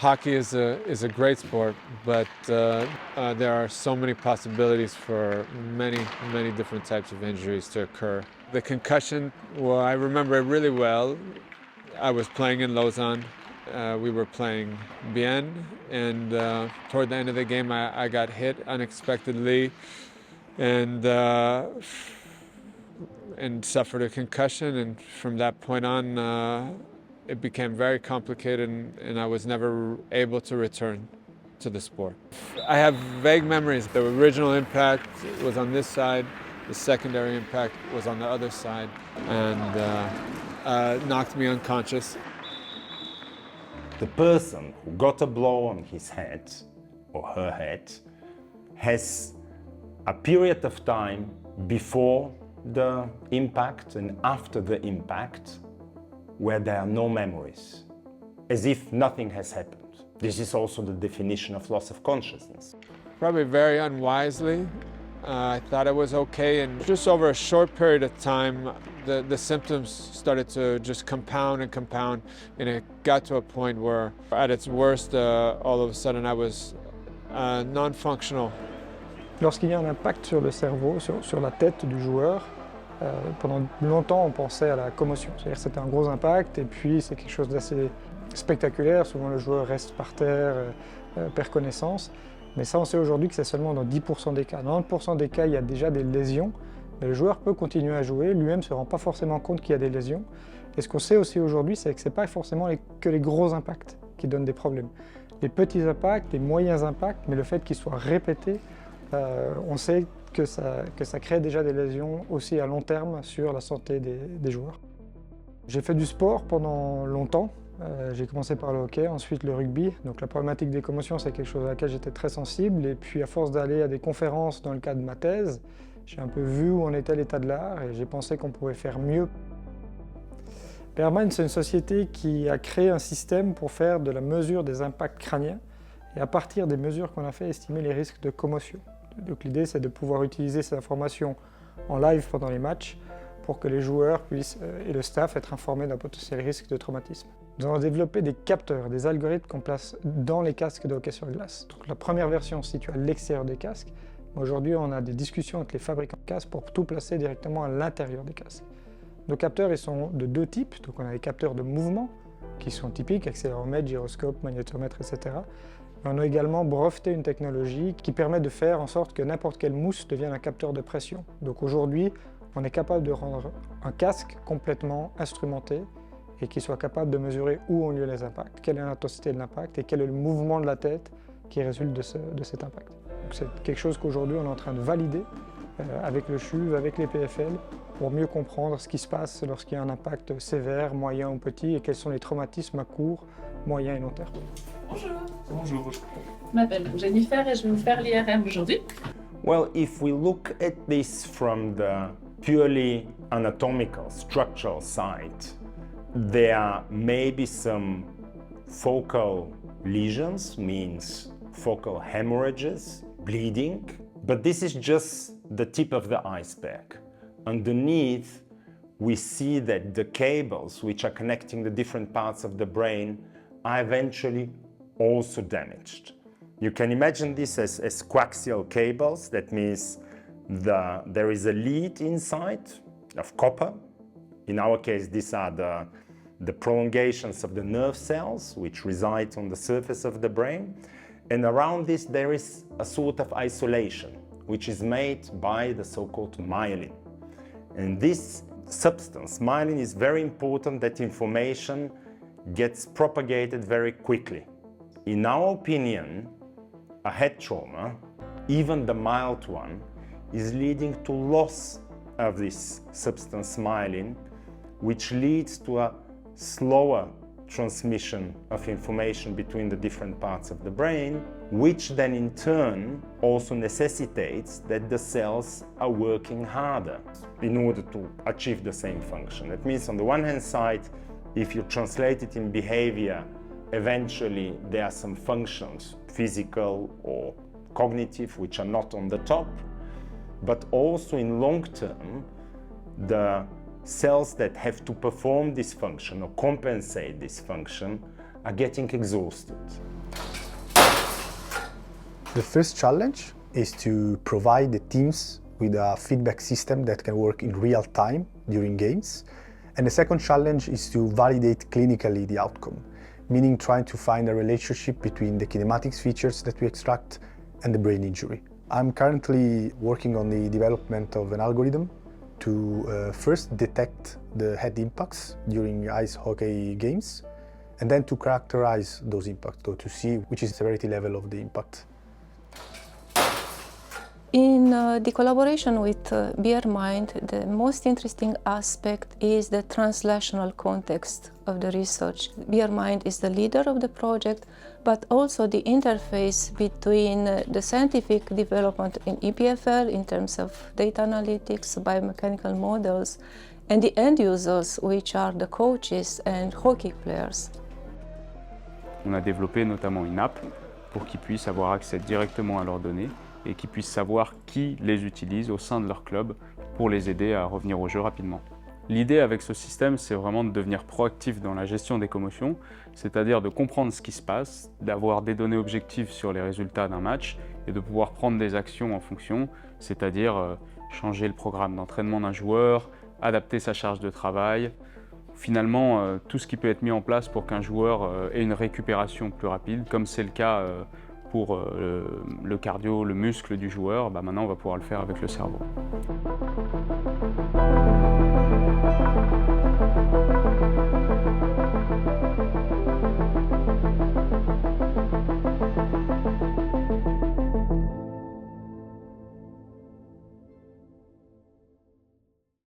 Hockey is a great sport, but there are so many possibilities for many different types of injuries to occur. The concussion, well, I remember it really well. I was playing in Lausanne. We were playing Bearmind, and toward the end of the game, I got hit unexpectedly, and suffered a concussion. And from that point on, it became very complicated, and I was never able to return to the sport. I have vague memories. The original impact was on this side, the secondary impact was on the other side, and knocked me unconscious. The person who got a blow on his head or her head has a period of time before the impact and after the impact where there are no memories, as if nothing has happened. This is also the definition of loss of consciousness. Probably very unwisely. I thought I was okay, and just over a short period of time, the symptoms started to just compound, and it got to a point where, at its worst, all of a sudden I was non-functional. Lorsqu'il y a un impact sur le cerveau, sur la tête du joueur, pendant longtemps on pensait à la commotion. C'est-à-dire que c'était un gros impact et puis c'est quelque chose d'assez spectaculaire. Souvent le joueur reste par terre, perd connaissance. Mais ça, on sait aujourd'hui que c'est seulement dans 10% des cas. Dans 90% des cas, il y a déjà des lésions, mais le joueur peut continuer à jouer, lui-même ne se rend pas forcément compte qu'il y a des lésions. Et ce qu'on sait aussi aujourd'hui, c'est que ce n'est pas forcément que les gros impacts qui donnent des problèmes. Les petits impacts, les moyens impacts, mais le fait qu'ils soient répétés, on sait que ça crée déjà des lésions aussi à long terme sur la santé des joueurs. J'ai fait du sport pendant longtemps. J'ai commencé par le hockey, ensuite le rugby. Donc la problématique des commotions, c'est quelque chose à laquelle j'étais très sensible. Et puis à force d'aller à des conférences dans le cadre de ma thèse, j'ai un peu vu où en était l'état de l'art et j'ai pensé qu'on pouvait faire mieux. Bearmind, c'est une société qui a créé un système pour faire de la mesure des impacts crâniens et à partir des mesures qu'on a fait, estimer les risques de commotion. Donc l'idée, c'est de pouvoir utiliser ces informations en live pendant les matchs pour que les joueurs puissent, et le staff, être informés d'un potentiel risque de traumatisme. Nous avons développé des capteurs, des algorithmes qu'on place dans les casques de hockey sur glace. Donc la première version se situe à l'extérieur des casques. Aujourd'hui, on a des discussions avec les fabricants de casques pour tout placer directement à l'intérieur des casques. Nos capteurs, ils sont de deux types. Donc on a les capteurs de mouvement, qui sont typiques, accéléromètre, gyroscope, magnétomètre, etc. Mais on a également breveté une technologie qui permet de faire en sorte que n'importe quelle mousse devienne un capteur de pression. Donc aujourd'hui, on est capable de rendre un casque complètement instrumenté et qui soit capable de mesurer où ont lieu les impacts, quelle est l'intensité de l'impact et quel est le mouvement de la tête qui résulte de cet impact. C'est quelque chose qu'aujourd'hui on est en train de valider avec le CHUV, avec les PFL, pour mieux comprendre ce qui se passe lorsqu'il y a un impact sévère, moyen ou petit et quels sont les traumatismes à court, moyen et long terme. Bonjour. Bonjour. Je m'appelle Jennifer et je vais vous faire l'IRM aujourd'hui. Well, if we look at this from the purely anatomical, structural side, there may be some focal lesions, means focal hemorrhages, bleeding, but this is just the tip of the iceberg. Underneath, we see that the cables which are connecting the different parts of the brain are eventually also damaged. You can imagine this as coaxial cables. That means there is a lead inside of copper. In our case, these are the prolongations of the nerve cells which reside on the surface of the brain. And around this there is a sort of isolation which is made by the so-called myelin. And this substance, myelin, is very important that information gets propagated very quickly. In our opinion, a head trauma, even the mild one, is leading to loss of this substance myelin, which leads to a slower transmission of information between the different parts of the brain, which then in turn also necessitates that the cells are working harder in order to achieve the same function. That means on the one hand side, if you translate it in behavior, eventually there are some functions, physical or cognitive, which are not on the top, but also in long term, the cells that have to perform this function or compensate this function are getting exhausted. The first challenge is to provide the teams with a feedback system that can work in real time during games. And the second challenge is to validate clinically the outcome, meaning trying to find a relationship between the kinematics features that we extract and the brain injury. I'm currently working on the development of an algorithm to first detect the head impacts during ice hockey games, and then to characterize those impacts, so to see which is the severity level of the impact. In the collaboration with Bearmind, the most interesting aspect is the translational context of the research. Bearmind is the leader of the project, but also the interface between the scientific development in EPFL in terms of data analytics, biomechanical models, and the end users, which are the coaches and hockey players. On a développé notamment une app pour qu'ils puissent avoir accès directement à leurs données et qu'ils puissent savoir qui les utilise au sein de leur club pour les aider à revenir au jeu rapidement. L'idée avec ce système, c'est vraiment de devenir proactif dans la gestion des commotions, c'est-à-dire de comprendre ce qui se passe, d'avoir des données objectives sur les résultats d'un match et de pouvoir prendre des actions en fonction, c'est-à-dire changer le programme d'entraînement d'un joueur, adapter sa charge de travail, finalement tout ce qui peut être mis en place pour qu'un joueur ait une récupération plus rapide, comme c'est le cas pour le cardio, le muscle du joueur, maintenant on va pouvoir le faire avec le cerveau.